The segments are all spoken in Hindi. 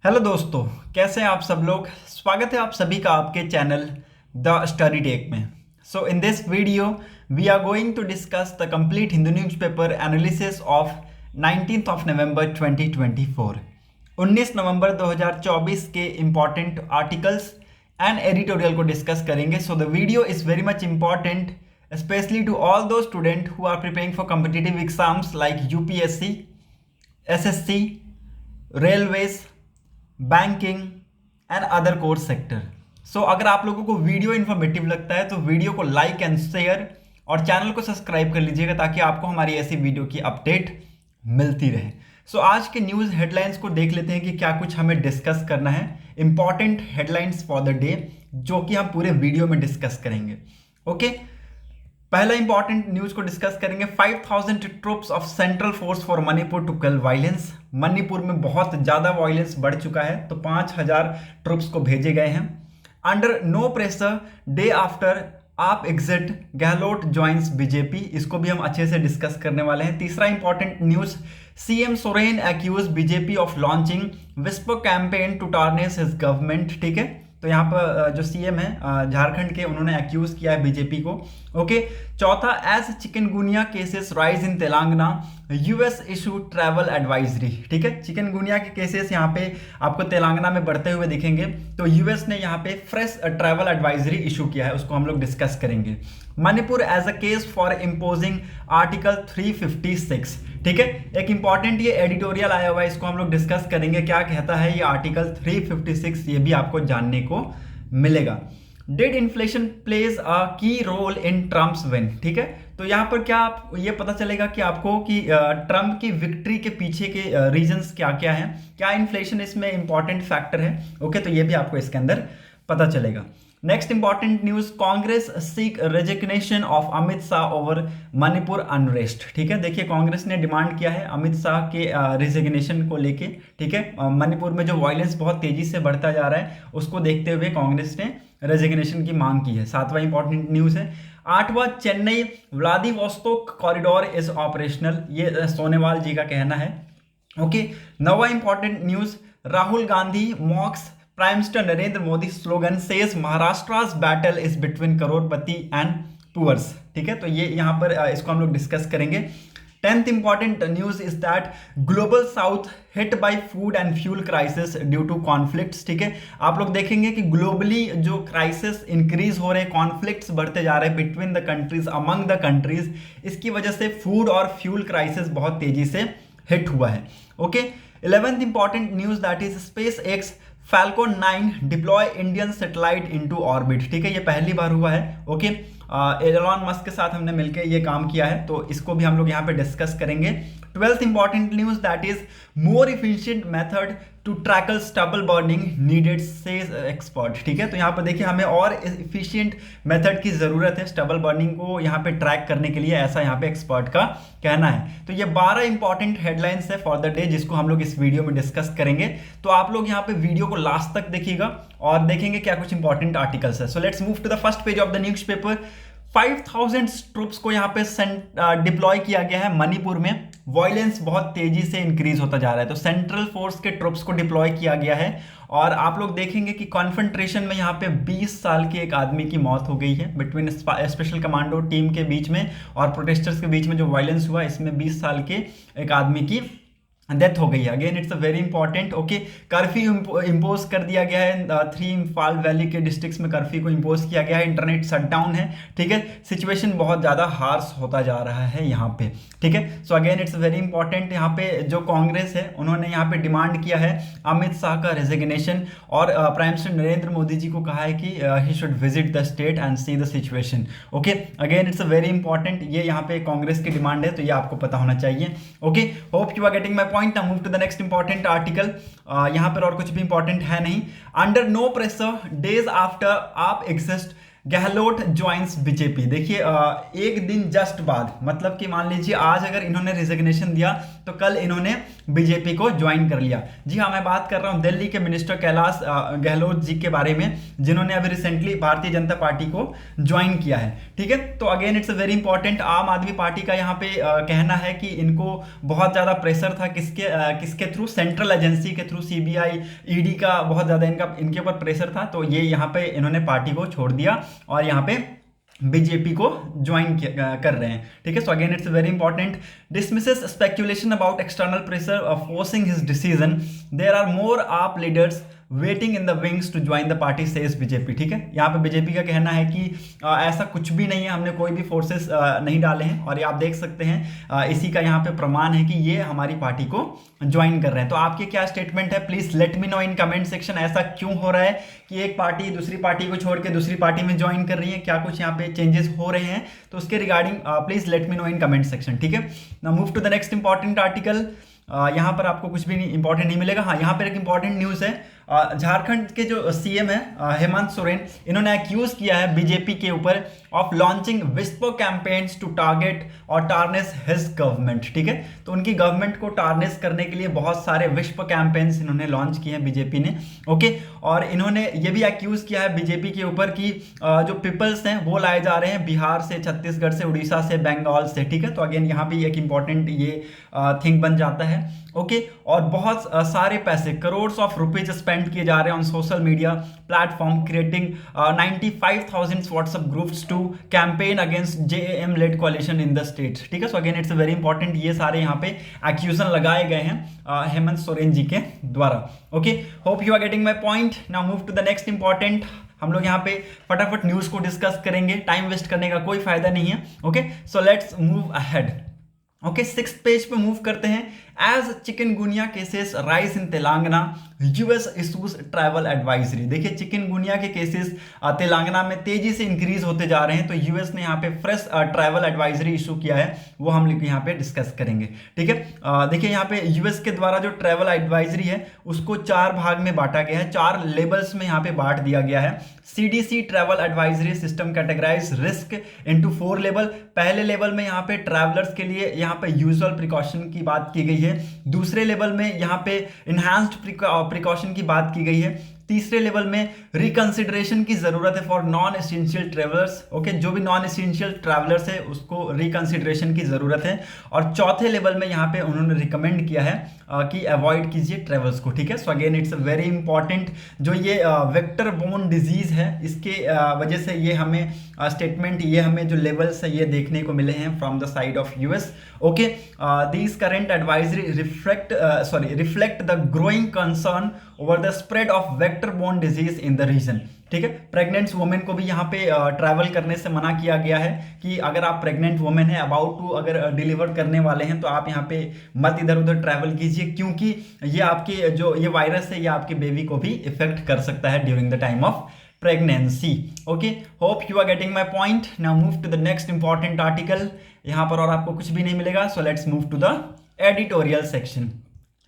हेलो दोस्तों, कैसे हैं आप सब लोग। स्वागत है आप सभी का आपके चैनल द स्टडी टेक में। So in this video we are going to discuss the complete Hindu newspaper analysis of 19th of November 2024। 19 नवंबर 2024 के इम्पॉर्टेंट आर्टिकल्स एंड एडिटोरियल को डिस्कस करेंगे। So the video is very much important especially to all those students who are preparing for competitive exams like UPSC, SSC, railways, banking and other course sector. So अगर आप लोगों को वीडियो इन्फॉर्मेटिव लगता है तो वीडियो को लाइक एंड शेयर और चैनल को सब्सक्राइब कर लीजिएगा ताकि आपको हमारी ऐसी वीडियो की अपडेट मिलती रहे। सो आज के न्यूज़ हेडलाइंस को देख लेते हैं कि क्या कुछ हमें डिस्कस करना है। Important headlines for the day जो कि हम पूरे वीडियो में डिस्कस करेंगे। ओके, पहला इंपॉर्टेंट न्यूज को डिस्कस करेंगे। 5000 troops of central force for Manipur to quell violence. Manipur में बहुत ज्यादा वायलेंस बढ़ चुका है तो 5000 ट्रूप्स को भेजे गए हैं। Under no pressure day after AAP exit Gahlot joins BJP, इसको भी हम अच्छे से डिस्कस करने वाले हैं। तीसरा important news, CM Soren accuses BJP of launching whisper campaign to tarnish his government. ठीक है, तो यहाँ पर जो सीएम है झारखंड के, उन्होंने एक्यूज किया है बीजेपी को। ओके, चौथा, as chikungunya cases rise in Telangana US issue travel advisory. ठीक है, चिकनगुनिया के केसेस यहाँ पे आपको तेलंगाना में बढ़ते हुए दिखेंगे तो यूएस ने यहाँ पे फ्रेश ट्रैवल एडवाइजरी इशू किया है, उसको हम लोग डिस्कस करेंगे। Manipur as a case for imposing article 356। ठीक है, एक इंपॉर्टेंट ये एडिटोरियल आया हुआ है, इसको हम लोग डिस्कस करेंगे। क्या कहता है ये आर्टिकल 356, ये भी आपको जानने को मिलेगा। Did inflation plays a key role in Trump's win. ठीक है, तो यहाँ पर क्या आप ये पता चलेगा कि आपको कि ट्रम्प की विक्ट्री के पीछे के रीजंस क्या क्या हैं, क्या इन्फ्लेशन इसमें इंपॉर्टेंट फैक्टर है। ओके, तो ये भी आपको इसके अंदर पता चलेगा। Next important news, Congress seek resignation of Amit Shah over Manipur unrest. ठीक है, देखिए कांग्रेस ने डिमांड किया है अमित शाह के रेजिग्नेशन को लेके। ठीक है, मणिपुर में जो वायलेंस बहुत तेजी से बढ़ता जा रहा है उसको देखते हुए कांग्रेस ने रेजिग्नेशन की मांग की है। सातवां इंपॉर्टेंट न्यूज है, आठवां, Chennai Vladivostok corridor is operational, ये सोनेवाल जी का कहना है। ओके, नौवां important news, Rahul Gandhi mocks prime minister Narendra Modi slogan says Maharashtra battle is between crorepati and poors. ठीक है, तो ये यहाँ पर इसको हम लोग डिस्कस करेंगे। 10th important news is that global south hit by food and fuel crisis due to conflicts. ठीक है, आप लोग देखेंगे कि ग्लोबली जो क्राइसिस इंक्रीज हो रहे हैं, कॉन्फ्लिक्ट्स बढ़ते जा रहे हैं between the countries, among the countries, इसकी वजह से फूड और फ्यूल क्राइसिस बहुत तेजी से हिट हुआ है। Okay, 11th important news that is space x falcon 9 deploy Indian satellite into orbit. ठीक है, ये पहली बार हुआ है। ओके, एलोन मस्क के साथ हमने मिलकर ये काम किया है तो इसको भी हम लोग यहाँ पे डिस्कस करेंगे। 12th important news that is more efficient method to tackle stubble burning needed says expert. ठीक है, तो यहाँ पर देखिए हमें और इफिशिएंट मेथड की जरूरत है स्टबल बर्निंग को यहाँ पे ट्रैक करने के लिए, ऐसा यहाँ पे एक्सपर्ट का कहना है। तो ये 12 इंपॉर्टेंट हेडलाइंस है फॉर द डे जिसको हम लोग इस वीडियो में डिस्कस करेंगे। तो आप लोग यहाँ पे वीडियो को लास्ट तक देखिएगा और देखेंगे क्या कुछ इंपॉर्टेंट आर्टिकल्स है। So let's move to the first page of the newspaper. 5000 troops को यहाँ पे डिप्लॉय किया गया है मणिपुर में। वायलेंस बहुत तेजी से इंक्रीज होता जा रहा है तो सेंट्रल फोर्स के ट्रूप्स को डिप्लॉय किया गया है और आप लोग देखेंगे कि कॉन्फ्रंट्रेशन में यहाँ पे 20 साल के एक आदमी की मौत हो गई है बिटवीन स्पेशल कमांडो टीम के बीच में और प्रोटेस्टर्स के बीच में जो वायलेंस हुआ इसमें 20 साल के एक आदमी की डेथ हो गई है। Again it's a very important. Okay, curfew impose कर दिया गया है 3 इम्फाल वैली के डिस्ट्रिक्ट्स में कर्फ्यू को इम्पोज किया गया है। इंटरनेट शटडाउन है। ठीक है, सिचुएशन बहुत ज़्यादा हार्श होता जा रहा है यहाँ पे। ठीक है, so again it's very important. यहाँ पे जो कांग्रेस है उन्होंने यहाँ पे डिमांड किया है अमित शाह का रेजिग्नेशन और प्राइम मिनिस्टर नरेंद्र मोदी जी को कहा है कि he should visit the state and see the situation. Okay, again it's very important, ये यहाँ पे कांग्रेस की डिमांड है तो ये आपको पता होना चाहिए। Okay, hope you are getting my point. Move to the next important article. यहाँ पर और कुछ भी इंपॉर्टेंट है नहीं। Under no pressure days after AAP exit Gahlot joins BJP. देखिए एक दिन जस्ट बाद, मतलब कि मान लीजिए आज अगर इन्होंने रिजिग्नेशन दिया तो कल इन्होंने बीजेपी को ज्वाइन कर लिया। जी हाँ, मैं बात कर रहा हूँ दिल्ली के मिनिस्टर कैलाश गहलोत जी के बारे में, जिन्होंने अभी रिसेंटली भारतीय जनता पार्टी को ज्वाइन किया है। ठीक है, तो अगेन इट्स वेरी इंपॉर्टेंट। आम आदमी पार्टी का यहाँ पे कहना है कि इनको बहुत ज़्यादा प्रेशर था, किसके थ्रू, सेंट्रल एजेंसी के थ्रू, सीबीआई ईडी का बहुत ज़्यादा इनके ऊपर प्रेशर था, तो ये यहाँ पे इन्होंने पार्टी को छोड़ दिया और यहाँ पे बीजेपी को ज्वाइन कर रहे हैं। ठीक है, so again it's very important. Dismisses speculation about external pressure of forcing his decision, there are more AAP leaders waiting in the wings to join the party says BJP. ठीक है, यहाँ पे बीजेपी का कहना है कि ऐसा कुछ भी नहीं है, हमने कोई भी फोर्सेस नहीं डाले हैं, और ये आप देख सकते हैं इसी का यहाँ पे प्रमाण है कि ये हमारी पार्टी को ज्वाइन कर रहे हैं। तो आपके क्या स्टेटमेंट है, please let me know in comment section. ऐसा क्यों हो रहा है कि एक पार्टी दूसरी पार्टी को छोड़ के दूसरी पार्टी में ज्वाइन कर रही है, क्या कुछ यहाँ पे चेंजेस हो रहे हैं, तो उसके regarding please let me know in comment section. ठीक है, now move to the next important article. यहाँ पर आपको कुछ भी इंपॉर्टेंट नहीं मिलेगा। हाँ, यहाँ पर एक इंपॉर्टेंट न्यूज़ है। झारखंड के जो सीएम है हेमंत सोरेन, इन्होंने एक्यूज किया है बीजेपी के ऊपर of launching whisper campaigns to target और टार्निश हिज गवर्नमेंट। ठीक है, तो उनकी गवर्नमेंट को टार्निश करने के लिए बहुत सारे विस्पर कैंपेन्स इन्होंने लॉन्च किए हैं बीजेपी ने। ओके, और इन्होंने ये भी एक्यूज किया है बीजेपी के ऊपर कि जो पीपल्स हैं वो लाए जा रहे हैं बिहार से, छत्तीसगढ़ से, उड़ीसा से, बंगाल से। ठीक है, तो अगेन यहाँ पे एक इंपॉर्टेंट ये थिंग बन जाता है। ओके, और बहुत सारे पैसे, करोड्स ऑफ रुपीज स्पेंड किए जा रहे हैं on social media platform, creating 95,000 WhatsApp groups to campaign against JMM led coalition in the states. ठीक है, so again it's very important. ये सारे यहाँ पे एक्यूजन लगाए गए हैं हेमंत सोरेन जी के द्वारा। Okay, hope you are getting my point. Now move to the next important. हम लोग यहाँ पे फटाफट न्यूज को डिस्कस करेंगे, टाइम वेस्ट करने का कोई फायदा नहीं है। Okay, so let's move ahead. Okay, 6th page पे मूव करते हैं। As chikungunya cases rise in Telangana, US issues travel advisory. देखिए, चिकनगुनिया के केसेस तेलंगाना में तेजी से इंक्रीज होते जा रहे हैं, तो यूएस ने यहाँ पे फ्रेश ट्रैवल एडवाइजरी इशू किया है, वो हम लोग यहाँ पे डिस्कस करेंगे। ठीक है, देखिए यहाँ पे यूएस के द्वारा जो ट्रैवल एडवाइजरी है उसको 4 भाग में बांटा गया है, 4 लेवल्स में यहाँ पे बांट दिया गया है। CDC travel advisory system categorise risk into 4 level. पहले लेवल में यहाँ पे ट्रैवलर्स के लिए यहाँ पे यूजुअल प्रिकॉशन की बात की गई है। दूसरे लेवल में यहाँ पे इनहैंस्ड प्रिकॉशन की बात की गई है। तीसरे लेवल में रिकंसिडरेशन की जरूरत है for non essential travellers. Okay, जो भी नॉन एसेंशियल ट्रैवलर्स है उसको रिकंसिडरेशन की जरूरत है। और चौथे लेवल में यहाँ पे उन्होंने रिकमेंड किया है कि अवॉइड कीजिए ट्रेवल्स को। ठीक है, so again it's very important. जो ये वेक्टर बोर्न डिजीज है, इसके वजह से ये हमें स्टेटमेंट, ये हमें जो लेवल्स है ये देखने को मिले हैं from the side of US. Okay, these current advisory reflect the growing concern over the spread of vector borne disease in the region. ठीक है, प्रेग्नेंट वुमेन को भी यहाँ पे ट्रैवल करने से मना किया गया है कि अगर आप प्रेग्नेंट वुमेन है, अबाउट टू अगर डिलीवर करने वाले हैं, तो आप यहाँ पे मत इधर उधर ट्रैवल कीजिए, क्योंकि ये आपके जो ये वायरस है ये आपके बेबी को भी इफेक्ट कर सकता है during the time of pregnancy. Okay, hope you are getting my point. Now move to the next important article. यहाँ पर और आपको कुछ भी नहीं मिलेगा, so let's move to the editorial section.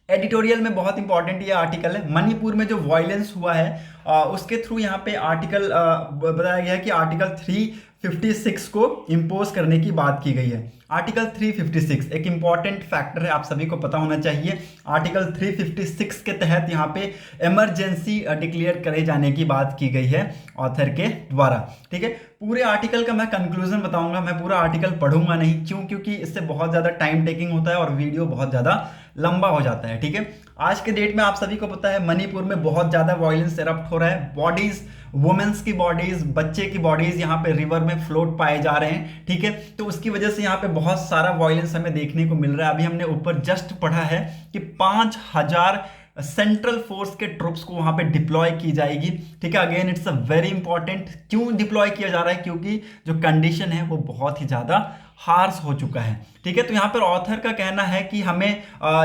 Editorial में बहुत इंपॉर्टेंट ये आर्टिकल है। मणिपुर में जो वायलेंस हुआ है उसके थ्रू यहाँ पे आर्टिकल बताया गया है कि आर्टिकल 356 को इम्पोज करने की बात की गई है। आर्टिकल 356 एक इंपॉर्टेंट फैक्टर है, आप सभी को पता होना चाहिए। आर्टिकल 356 के तहत यहाँ पे इमरजेंसी डिक्लेयर करे जाने की बात की गई है ऑथर के द्वारा। ठीक है, पूरे आर्टिकल का मैं कंक्लूजन बताऊंगा, मैं पूरा आर्टिकल पढ़ूंगा नहीं, क्योंकि इससे बहुत ज़्यादा टाइम टेकिंग होता है और वीडियो बहुत ज़्यादा लंबा हो जाता है। ठीक है, आज के डेट में आप सभी को पता है मणिपुर में बहुत ज़्यादा वायलेंस एरप्ट हो रहा है। बॉडीज, वुमेन्स की बॉडीज, बच्चे की बॉडीज यहाँ पे रिवर में फ्लोट पाए जा रहे हैं। ठीक है, तो उसकी वजह से यहाँ पे बहुत सारा वायलेंस हमें देखने को मिल रहा है। अभी हमने ऊपर जस्ट पढ़ा है कि 5,000 सेंट्रल फोर्स के ट्रुप्स को वहां पे डिप्लॉय की जाएगी। ठीक है, again it's a very important. क्यों डिप्लॉय किया जा रहा है? क्योंकि जो कंडीशन है वो बहुत ही ज्यादा हार्श हो चुका है। ठीक है, तो यहाँ पर ऑथर का कहना है कि हमें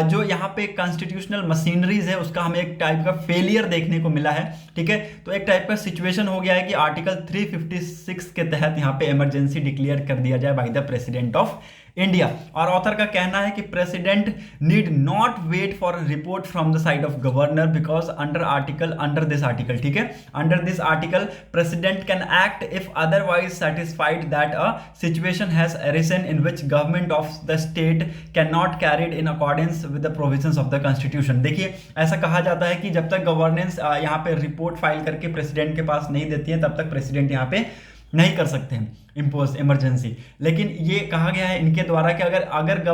जो यहाँ पे कॉन्स्टिट्यूशनल मशीनरीज है उसका हमें एक टाइप का फेलियर देखने को मिला है। ठीक है, तो एक टाइप का सिचुएशन हो गया है कि आर्टिकल 356 के तहत यहाँ पे इमरजेंसी डिक्लेयर कर दिया जाए by the president of India. और ऑथर का कहना है कि president need not wait for report from the side of governor because under this article, ठीक है, under this article president can act if otherwise satisfied that a situation has arisen in which government of the state can not carried in accordance with the provisions of the constitution. देखिए ऐसा कहा जाता है कि जब तक गवर्नेंस यहाँ पे रिपोर्ट फाइल करके प्रेसिडेंट के पास नहीं देती है तब तक प्रेसिडेंट यहाँ पे नहीं कर सकते हैं इम्पोज इमरजेंसी। लेकिन ये कहा गया है इनके द्वारा कि अगर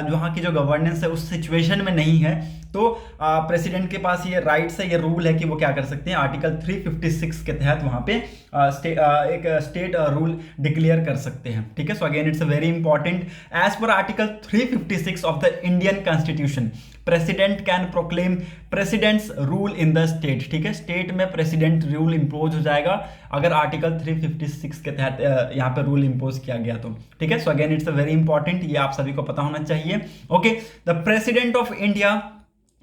वहाँ की जो गवर्नेंस है उस सिचुएशन में नहीं है तो प्रेसिडेंट के पास ये राइट्स है, ये रूल है कि वो क्या कर सकते हैं, आर्टिकल 356 के तहत वहाँ पे एक स्टेट रूल डिक्लेयर कर सकते हैं, ठीक है। So again it's a very important, as per article 356 of the Indian constitution president can proclaim president's rule in the state, ठीक है, स्टेट में प्रेसिडेंट रूल इम्पोज हो जाएगा अगर आर्टिकल 356 के तहत यहाँ पे रूल इम्पोज किया गया तो, ठीक है। So again it's a very important, ये आप सभी को पता होना चाहिए। Okay, the president of India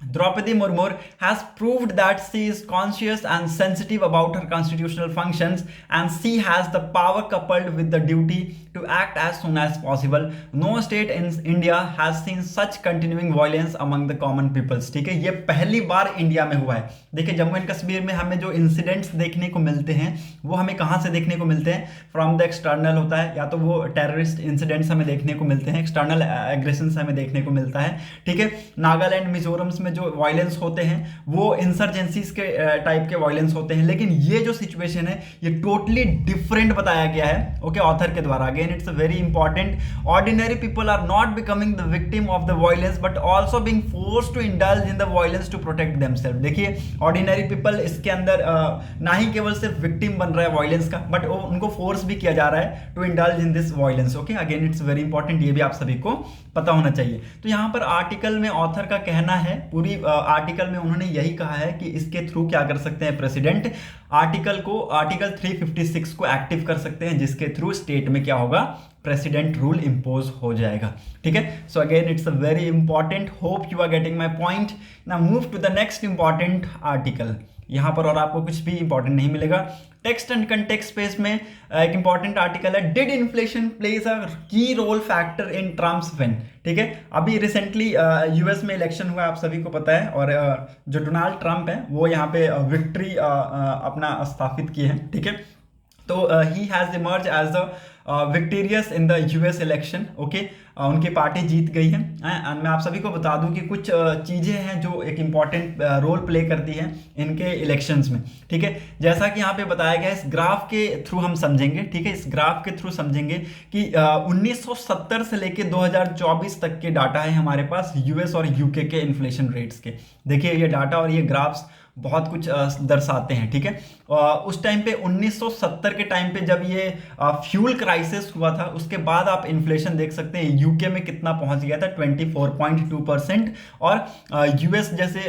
Draupadi Murmu has proved that she is conscious and sensitive about her constitutional functions and she has the power coupled with the duty to act as soon as possible. No state in India has seen such continuing violence among the common peoples, ठीक है, ये पहली बार इंडिया में हुआ है। देखिए जम्मू एंड कश्मीर में हमें जो इंसिडेंट्स देखने को मिलते हैं वो हमें कहाँ से देखने को मिलते हैं, फ्रॉम द एक्सटर्नल होता है, या तो वो टेररिस्ट इंसिडेंट्स हमें देखने को मिलते हैं, एक्सटर्नल एग्रेशन हमें देखने को मिलता है, ठीक है। नागालैंड मिजोरम में जो वायलेंस होते हैं वो इंसर्जेंसीज के टाइप के वायलेंस होते हैं, लेकिन ये जो सिचुएशन है ये टोटली डिफरेंट बताया गया है, ओके, ऑथर के द्वारा। Again it's very important, ordinary people are not becoming the victim of the violence but also being forced to indulge in the violence to protect themself. देखिए ऑर्डिनरी पीपल इसके अंदर ना ही केवल सिर्फ विक्टिम बन रहा है वायलेंस का, बट उनको फोर्स भी किया जा रहा है to indulge in this violence, okay. Again it's very important, ये भी आप सभी को पता होना चाहिए। तो यहाँ पर आर्टिकल में ऑथर का कहना है, पूरी आर्टिकल में उन्होंने यही कहा है कि इसके थ्रू क्या कर सकते हैं प्रेसिडेंट, आर्टिकल 356 को एक्टिव कर सकते हैं, जिसके थ्रू स्टेट में क्या होगा, प्रेसिडेंट रूल इंपोज हो जाएगा, ठीक है। So again it's a very important, hope you are getting my point. Now move to the next important article. यहाँ पर और आपको कुछ भी इंपॉर्टेंट नहीं मिलेगा। टेक्स्ट एंड कंटेक्स्ट स्पेस में एक इंपॉर्टेंट आर्टिकल है, did inflation plays a key role factor in Trump's win, ठीक है। अभी रिसेंटली यूएस में इलेक्शन हुआ, आप सभी को पता है, और जो डोनाल्ड ट्रंप है वो यहाँ पे विक्ट्री अपना स्थापित किए हैं, ठीक है। तो he has emerge as the victorious in the US election, okay, उनकी पार्टी जीत गई है। एंड मैं आप सभी को बता दूं कि कुछ चीज़ें हैं जो एक इम्पॉर्टेंट रोल प्ले करती हैं इनके इलेक्शंस में, ठीक है। जैसा कि यहाँ पे बताया गया है, इस ग्राफ के थ्रू हम समझेंगे, ठीक है, इस ग्राफ के थ्रू समझेंगे कि 1970 से लेके 2024 तक के डाटा है हमारे पास यूएस और यूके के इन्फ्लेशन रेट्स के। देखिए ये डाटा और ये ग्राफ्स बहुत कुछ दर्शाते हैं, ठीक है। उस टाइम पे 1970 के टाइम पे जब ये फ्यूल क्राइसिस हुआ था, उसके बाद आप इन्फ्लेशन देख सकते हैं यूके में कितना पहुंच गया था, 24.2%, और यूएस जैसे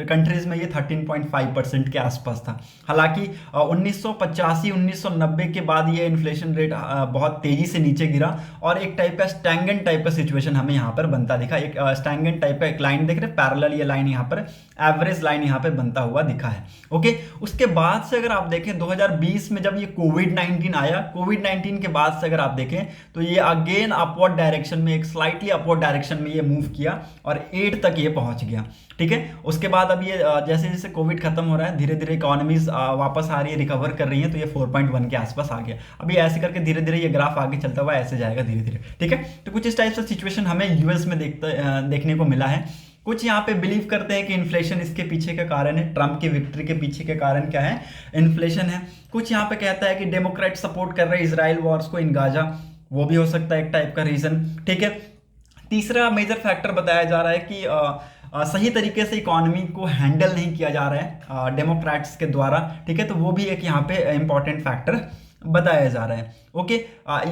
कंट्रीज में ये 13.5% के आसपास था। हालांकि 1985-1990 के बाद ये इन्फ्लेशन रेट बहुत तेजी से नीचे गिरा और एक टाइप का स्टैंगेंट टाइप का सिचुएशन हमें यहाँ पर बनता दिखा। एक स्टैंगेंट टाइप का एक लाइन देख रहे हैं, पैरेलल ये लाइन यहाँ पर एवरेज लाइन यहाँ पे बनता हुआ दिखा है, ओके। उसके बाद से अगर आप देखें 2020 में जब ये कोविड-19 आया, कोविड-19 के बाद से अगर आप देखें तो ये अगेन अपवर्ड डायरेक्शन में, एक स्लाइटली अपवर्ड डायरेक्शन में ये मूव किया और 8 तक ये पहुंच गया, ठीक है। उसके बाद अब ये जैसे जैसे कोविड खत्म हो रहा है, धीरे धीरे इकोनॉमीज वापस आ रही है, रिकवर कर रही है, तो ये 4.1 के आसपास आ गया। अभी ऐसे करके धीरे धीरे ये ग्राफ आगे चलता हुआ ऐसे जाएगा धीरे धीरे, ठीक है। तो कुछ इस टाइप से सिचुएशन हमें यूएस में देखने को मिला है। कुछ यहाँ पे बिलीव करते हैं कि इन्फ्लेशन इसके पीछे का कारण है, ट्रम्प की विक्ट्री के पीछे के कारण क्या है, इन्फ्लेशन है। कुछ यहाँ पे कहता है कि डेमोक्रेट सपोर्ट कर रहे हैं इजराइल वॉर्स को इन गाजा, वो भी हो सकता है एक टाइप का रीजन, ठीक है। तीसरा मेजर फैक्टर बताया जा रहा है कि सही तरीके से इकोनॉमी को हैंडल नहीं किया जा रहा है डेमोक्रेट्स के द्वारा, ठीक है। तो वो भी एक यहाँ पे इंपॉर्टेंट फैक्टर बताया जा रहा है, ओके।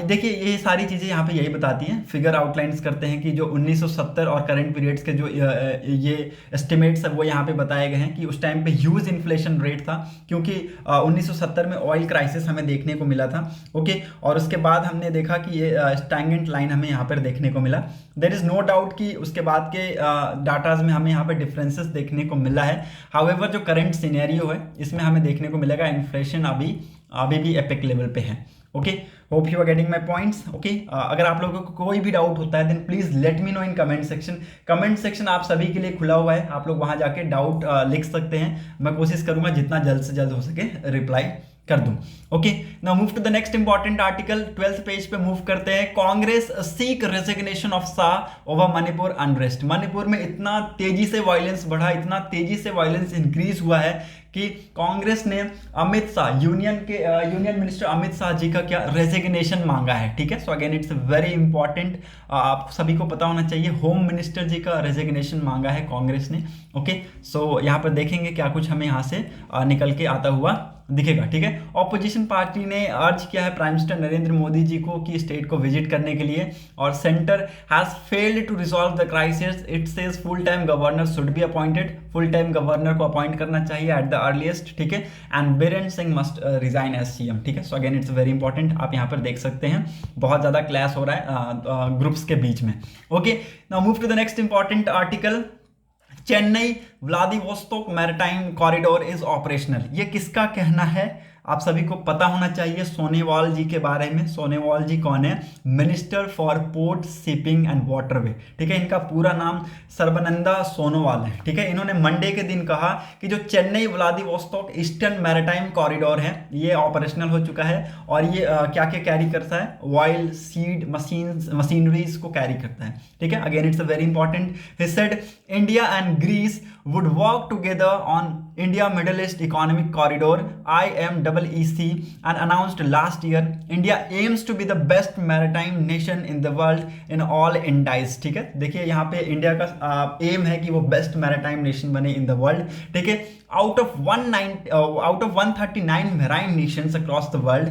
देखिए ये सारी चीज़ें यहाँ पे यही बताती हैं, फिगर आउटलाइंस करते हैं कि जो 1970 और करंट पीरियड्स के जो ये एस्टिमेट्स है वो यहाँ पे बताए गए हैं कि उस टाइम पे ह्यूज इन्फ्लेशन रेट था, क्योंकि 1970 में ऑयल क्राइसिस हमें देखने को मिला था, ओके। और उसके बाद हमने देखा कि ये स्टैंगेंट लाइन हमें यहाँ पर देखने को मिला। देयर इज़ नो डाउट कि उसके बाद के डाटाज में हमें यहाँ पर डिफरेंसेस देखने को मिला है। हाउएवर जो करंट सिनेरियो है इसमें हमें देखने को मिलेगा इन्फ्लेशन अभी भी एपिक लेवल पे है, okay, hope you are getting my points. Okay, अगर आप लोगों को कोई भी डाउट होता है then please let me know in comment section. Comment section आप सभी के लिए खुला हुआ है, आप लोग वहां जाके डाउट लिख सकते हैं। मैं कोशिश करूंगा जितना जल्द से जल्द हो सके रिप्लाई कर दूं। Okay, now move to the next important article, 12th page पे मूव करते हैं। Congress seek resignation of Shah over Manipur unrest. Manipur में इतना तेजी से वायलेंस बढ़ा, इतना तेजी से वायलेंस इंक्रीज हुआ है कि कांग्रेस ने अमित शाह, यूनियन मिनिस्टर अमित शाह जी का क्या रेजिग्नेशन मांगा है। ठीक है, so again it's very important, आप सभी को पता होना चाहिए। होम मिनिस्टर जी का रेजिग्नेशन मांगा है कांग्रेस ने। ओके, सो यहाँ पर देखेंगे क्या कुछ हमें यहाँ से निकल के आता हुआ दिखेगा। ठीक है, ऑपोजिशन पार्टी ने अर्ज किया है प्राइम मिनिस्टर नरेंद्र मोदी जी को कि स्टेट को विजिट करने के लिए, और centre has failed to resolve the crisis. It says full time governor should be appointed, full time governor को अपॉइंट करना चाहिए एट द अर्लीस्ट। ठीक है, and Biren Singh must resign as CM. ठीक है, so again it's very important, आप यहाँ पर देख सकते हैं बहुत ज्यादा क्लैश हो रहा है ग्रुप्स के बीच में। Okay, now move to the next important article. Chennai Vladivostok maritime corridor is operational. ये किसका कहना है? आप सभी को पता होना चाहिए सोनेवाल जी के बारे में। सोनेवाल जी कौन है? Minister for port, shipping and waterway. ठीक है, इनका पूरा नाम सर्बानंदा सोनोवाल है। ठीक है, इन्होंने मंडे के दिन कहा कि जो Chennai Vladivostok eastern maritime corridor है ये ऑपरेशनल हो चुका है, और ये क्या क्या कैरी करता है? ऑयल, सीड, मशीनरीज को कैरी करता है। ठीक है, again it's a very important. He said India and Greece would work together on India Middle East Economic Corridor IMEEC and announced last year India aims to be the best maritime nation in the world in all indices। ठीक है, देखिए यहाँ पे इंडिया का एम है कि वो बेस्ट मैरिटाइम नेशन बने इन द वर्ल्ड। ठीक है, out of 139 marine nations across the world,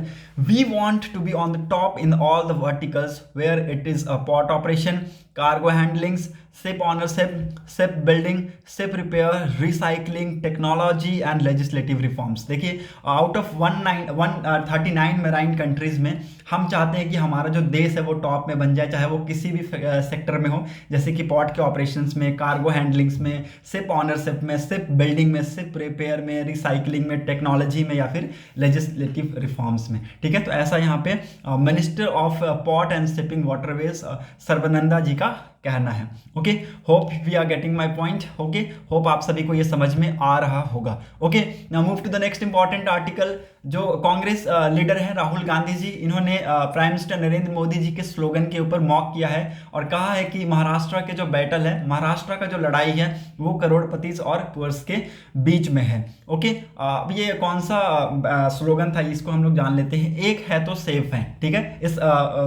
we want to be on the top in all the verticals where it is a port operation, cargo handlings, ship ownership, ship building, ship repair, recycling, technology and legislative reforms। देखिए, आउट ऑफ 139 मेराइन कंट्रीज में हम चाहते हैं कि हमारा जो देश है वो टॉप में बन जाए, चाहे वो किसी भी सेक्टर में हो, जैसे कि पोर्ट के ऑपरेशंस में, कार्गो हैंडलिंग्स में, शिप ऑनरशिप में, शिप बिल्डिंग में, शिप रिपेयर में, रिसाइकलिंग में, टेक्नोलॉजी में, या फिर लेजिस्लेटिव रिफॉर्म्स में। ठीक है, तो ऐसा यहाँ पे minister of port and shipping waterways Sarbananda ji का कहना है। Okay, hope we are getting my point. Okay, hope आप सभी को ये समझ में आ रहा होगा। Okay, now move to the next important article. जो कांग्रेस लीडर हैं राहुल गांधी जी, इन्होंने प्राइम मिनिस्टर नरेंद्र मोदी जी के स्लोगन के ऊपर मॉक किया है और कहा है कि महाराष्ट्र के जो बैटल है, महाराष्ट्र का जो लड़ाई है वो करोड़पति और पुअर्स के बीच में है। ओके, अब ये कौन सा स्लोगन था इसको हम लोग जान लेते हैं। एक है तो सेफ है। ठीक है, इस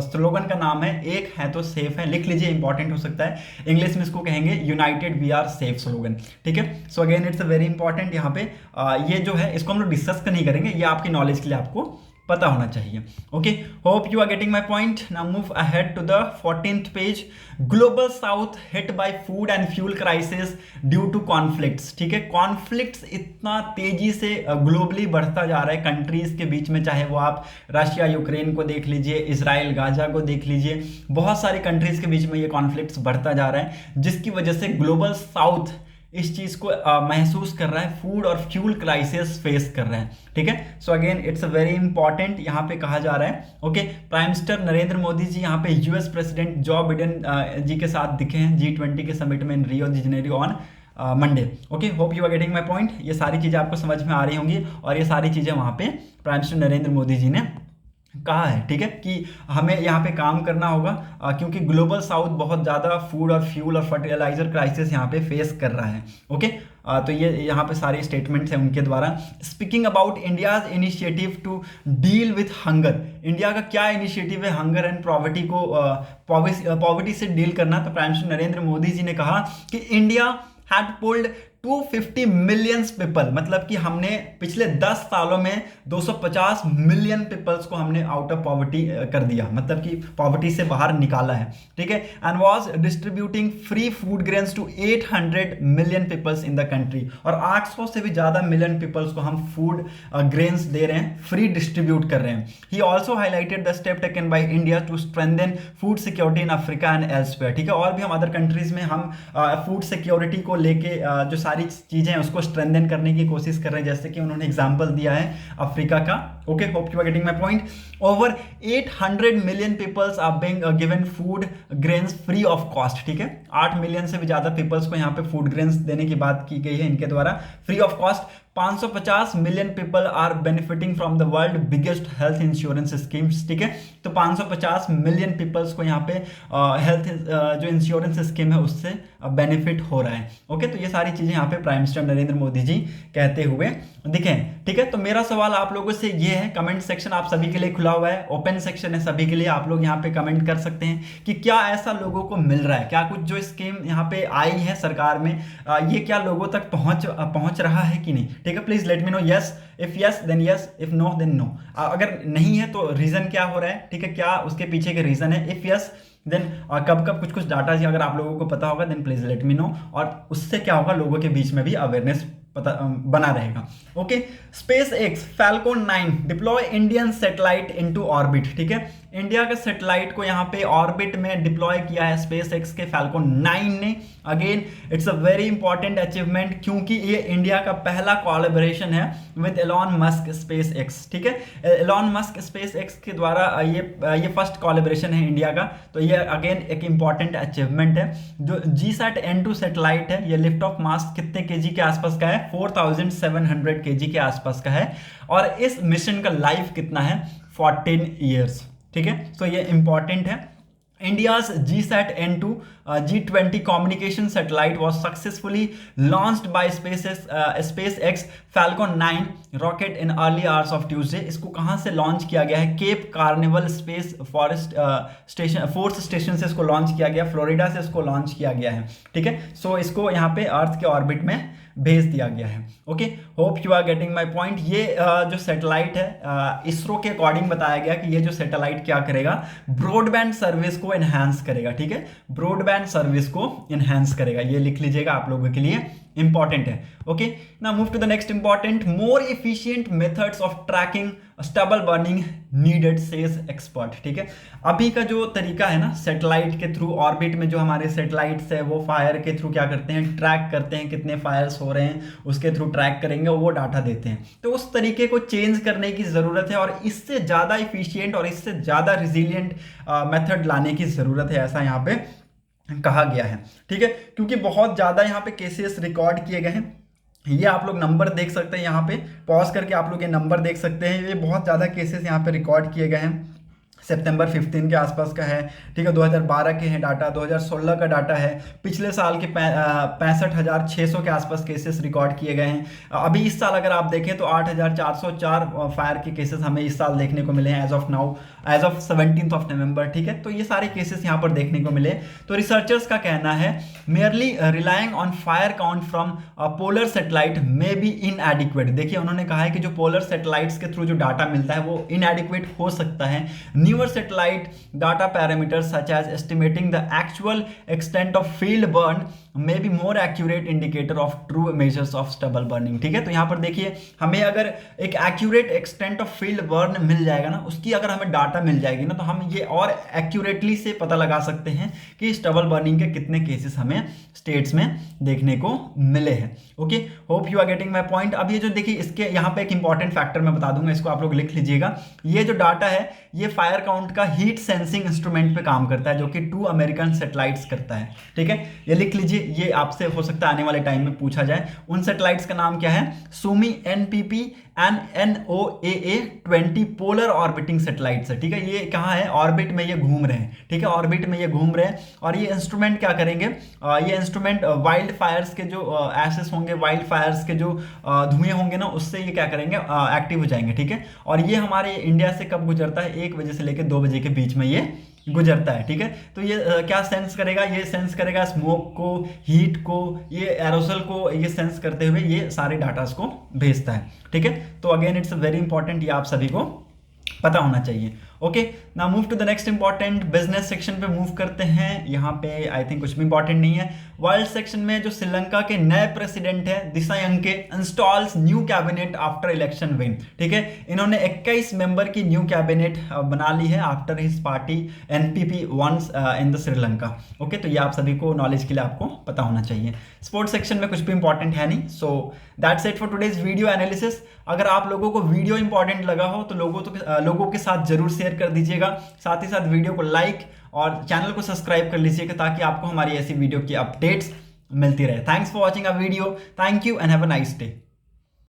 स्लोगन का नाम है एक है तो सेफ है, लिख लीजिए, इंपॉर्टेंट हो सकता है। इंग्लिश में इसको कहेंगे united we are safe slogan. ठीक है, so again it's a very important. यहाँ पे ये जो है इसको हम लोग डिस्कस नहीं करेंगे, ये आपकी नॉलेज के लिए आपको पता होना चाहिए। Okay, hope you are getting my point. Now move ahead to the 14th page. Global south hit by food and fuel crisis due to conflicts. ठीक है, कॉन्फ्लिक्ट्स इतना तेजी से ग्लोबली बढ़ता जा रहा है कंट्रीज के बीच में, चाहे वो आप रशिया यूक्रेन को देख लीजिए, इजराइल गाजा को देख लीजिए, बहुत सारी कंट्रीज के बीच में ये कॉन्फ्लिक्ट्स बढ़ता जा रहा है, जिसकी वजह से ग्लोबल साउथ इस चीज को महसूस कर रहा है, फूड और फ्यूल क्राइसिस फेस कर रहे हैं। ठीक है, so again it's a very important, यहाँ पे कहा जा रहा है। Okay, prime minister Narendra Modi ji यहाँ पे US president Joe Biden ji के साथ दिखे हैं G20 के समिट में in Rio de Janeiro on Monday. Okay, hope you are getting my point. ये सारी चीजें आपको समझ में आ रही होंगी और ये सारी चीजें वहाँ पे प्राइम मिनिस्टर नरेंद्र मोदी जी ने कहा है। ठीक है, कि हमें यहाँ पे काम करना होगा क्योंकि ग्लोबल साउथ बहुत ज़्यादा फूड और फ्यूल और फर्टिलाइजर क्राइसिस यहाँ पे फेस कर रहा है। ओके, तो ये यहाँ पे सारे स्टेटमेंट्स हैं उनके द्वारा। Speaking about India's initiative to deal with hunger, India का क्या इनिशिएटिव है हंगर एंड पॉवर्टी को पॉवर्टी से डील करना, तो प्राइम मिनिस्टर नरेंद्र मोदी जी ने कहा कि India had pulled 250 million people, मतलब कि हमने पिछले 10 सालों में 250 मिलियन पीपल्स को हमने आउट ऑफ पॉवर्टी कर दिया, मतलब कि पॉवर्टी से बाहर निकाला है। ठीक है, and was distributing free food grains to 800 million peoples in the country, और 800 से भी ज़्यादा मिलियन पीपल्स को हम फूड ग्रेन्स दे रहे हैं, फ्री डिस्ट्रीब्यूट कर रहे हैं। He also highlighted the step taken by India to strengthen food security in Africa and elsewhere. ठीक है, और भी हम अदर कंट्रीज में हम फूड सिक्योरिटी को लेके जो सारी चीज़ें उसको स्ट्रेंथन करने की कोशिश कर रहे हैं, जैसे कि उन्होंने एग्जाम्पल दिया है अफ्रीका का। Okay, hope you are getting my point. Over 800 million peoples are being given food grains free of cost. ठीक है, 8 मिलियन से भी ज़्यादा पीपल्स को यहाँ पे फूड ग्रेन्स देने की बात की गई है इनके द्वारा, free of cost. 550 million people are benefiting from the world biggest health insurance schemes. ठीक है, तो 550 मिलियन पीपल्स को यहाँ पे हेल्थ जो इंश्योरेंस स्कीम है उससे बेनिफिट हो रहा है। ओके, तो ये सारी चीज़ें यहाँ पे प्राइम मिनिस्टर नरेंद्र मोदी जी कहते हुए दिखें। ठीक है, तो मेरा सवाल आप लोगों से ये है, कमेंट सेक्शन आप सभी के लिए खुला हुआ है, ओपन सेक्शन है सभी के लिए, आप लोग यहाँ पे कमेंट कर सकते हैं कि क्या ऐसा लोगों को मिल रहा है, क्या कुछ जो स्कीम यहाँ पे आई है सरकार में ये क्या लोगों तक पहुंच रहा है कि नहीं। ठीक है, please let me know, yes if yes then yes, if no then no. अगर नहीं है तो रीजन क्या हो रहा है, ठीक है, क्या उसके पीछे के रीजन है। इफ यस देन कब कब कुछ डाटा अगर आप लोगों को पता होगा then please let me know, और उससे क्या होगा लोगों के बीच में भी अवेयरनेस पता बना रहेगा। Okay, space x falcon 9 deploy Indian satellite into orbit. ठीक है, इंडिया के सैटेलाइट को यहाँ पे ऑर्बिट में डिप्लॉय किया है स्पेस एक्स के फैल्कन 9 ने। Again it's a very important achievement, क्योंकि ये इंडिया का पहला कोलैबोरेशन है with Elon Musk space x. ठीक है, एलॉन मस्क स्पेस एक्स के द्वारा ये फर्स्ट कोलैबोरेशन है इंडिया का, तो ये अगेन एक इंपॉर्टेंट अचीवमेंट है। जो GSAT-N2 सैटेलाइट है, ये लिफ्ट ऑफ मास कितने केजी के आसपास का है, 4700 केजी के आसपास का है, और इस मिशन का लाइफ कितना है, 14 ईयर्स। ठीक है, तो ये इंपॉर्टेंट है। India's GSAT-N2 G20 communication satellite was successfully launched by SpaceX Falcon 9 rocket in early hours of Tuesday। इसको कहाँ से लॉन्च किया गया है, Cape Canaveral Space Force Station से इसको लॉन्च किया गया, फ्लोरिडा से इसको लॉन्च किया गया है। ठीक है, सो इसको यहाँ पे अर्थ के ऑर्बिट में भेज दिया गया है। Okay, hope you are getting my point. ये जो सैटेलाइट है इसरो के अकॉर्डिंग बताया गया कि ये जो सैटेलाइट क्या करेगा, ब्रॉडबैंड सर्विस को एनहांस करेगा। ठीक है, ब्रॉडबैंड सर्विस को एनहांस करेगा, ये लिख लीजिएगा आप लोगों के लिए, इंपॉर्टेंट है। Okay, now move to the next important, more efficient methods of tracking stubble burning needed says expert. ठीक है, अभी का जो तरीका है ना सैटेलाइट के थ्रू, ऑर्बिट में जो हमारे सैटेलाइट्स है वो फायर के थ्रू क्या करते हैं, ट्रैक करते हैं, कितने फायर्स हो रहे हैं उसके थ्रू ट्रैक करेंगे, वो डाटा देते हैं। तो उस तरीके को चेंज करने की ज़रूरत है, और इससे ज़्यादा इफिशियंट और इससे ज़्यादा रिजिलियंट मेथड लाने की ज़रूरत है, ऐसा यहाँ पे कहा गया है। ठीक है, क्योंकि बहुत ज़्यादा यहाँ पे केसेस रिकॉर्ड किए गए हैं। ये आप लोग नंबर देख सकते हैं, यहाँ पे पॉज करके आप लोग ये नंबर देख सकते हैं, ये बहुत ज़्यादा केसेस यहाँ पे रिकॉर्ड किए गए हैं। सितंबर 15 के आसपास का है। ठीक है, 2012 के हैं डाटा, 2016 का डाटा है, पिछले साल के 65,600 के आसपास केसेस रिकॉर्ड किए गए हैं। अभी इस साल अगर आप देखें तो 8,404 फायर के केसेस हमें इस साल देखने को मिले हैं as of now, as of 17 November. ठीक है, तो ये सारे केसेस यहाँ पर देखने को मिले। तो रिसर्चर्स का कहना है merely relying on fire count from polar satellite may be इनएडिक्वेट। देखिए उन्होंने कहा है कि जो पोलर सैटेलाइट्स के थ्रू जो डाटा मिलता है वो इनएडिक्वेट हो सकता है। Newer satellite data parameters such as estimating the actual extent of field burn may be more accurate indicator of true measures of stubble burning। ठीक है, तो यहाँ पर देखिए हमें अगर एक accurate extent of field burn मिल जाएगा ना, उसकी अगर हमें डाटा मिल जाएगी ना, तो हम ये और एक्यूरेटली से पता लगा सकते हैं कि स्टबल बर्निंग के कितने केसेस हमें स्टेट्स में देखने को मिले हैं। Okay, hope you are getting my point. अब ये जो देखिए इसके यहाँ पे एक इंपॉर्टेंट फैक्टर मैं बता दूंगा, इसको आप लोग लिख लीजिएगा। ये जो डाटा है ये फायर काउंट का हीट सेंसिंग इंस्ट्रूमेंट पे काम करता है, जो कि 2 अमेरिकन सैटेलाइट्स करता है। ठीक है, ये लिख लीजिए, ये आपसे हो सकता है आने वाले टाइम में पूछा जाए। उन सैटेलाइट्स का नाम क्या है, Suomi NPP and NOAA 20 polar orbiting satellites है। ठीक है, ये कहाँ है, ऑर्बिट में ये घूम रहे हैं। ठीक है, ऑर्बिट में ये घूम रहे हैं, और ये इंस्ट्रूमेंट क्या करेंगे, ये इंस्ट्रूमेंट वाइल्ड फायर्स के जो एसेस होंगे, वाइल्ड फायर्स के जो धुएं होंगे ना, उससे ये क्या करेंगे, एक्टिव हो जाएंगे। ठीक है, और ये हमारे इंडिया से कब गुजरता है, 1 बजे से लेकर 2 बजे के बीच में ये गुजरता है। ठीक है, तो ये क्या सेंस करेगा, ये सेंस करेगा स्मोक को, हीट को, ये एरोसल को, ये सेंस करते हुए ये सारे डाटास को भेजता है। ठीक है, तो अगेन इट्स वेरी इंपॉर्टेंट, ये आप सभी को पता होना चाहिए। Okay, now move to the next important business section पे मूव करते हैं। यहाँ पे आई थिंक कुछ भी इंपॉर्टेंट नहीं है। वर्ल्ड सेक्शन में जो श्रीलंका के नए प्रेसिडेंट है Dissanayake installs new cabinet after election win. ठीक है, इन्होंने 21 मेंबर की न्यू कैबिनेट बना ली है after his party NPP once in the Sri Lanka. Okay, तो ये आप सभी को नॉलेज के लिए आपको पता होना चाहिए। स्पोर्ट्स सेक्शन में कुछ भी इंपॉर्टेंट है नहीं। So that's it for today's video analysis. अगर आप लोगों को वीडियो इंपॉर्टेंट लगा हो तो लोगों के साथ जरूर शेयर कर दीजिएगा। साथ ही साथ वीडियो को लाइक और चैनल को सब्सक्राइब कर लीजिएगा ताकि आपको हमारी ऐसी वीडियो की अपडेट्स मिलती रहे। Thanks for watching a video. Thank you and have a nice day.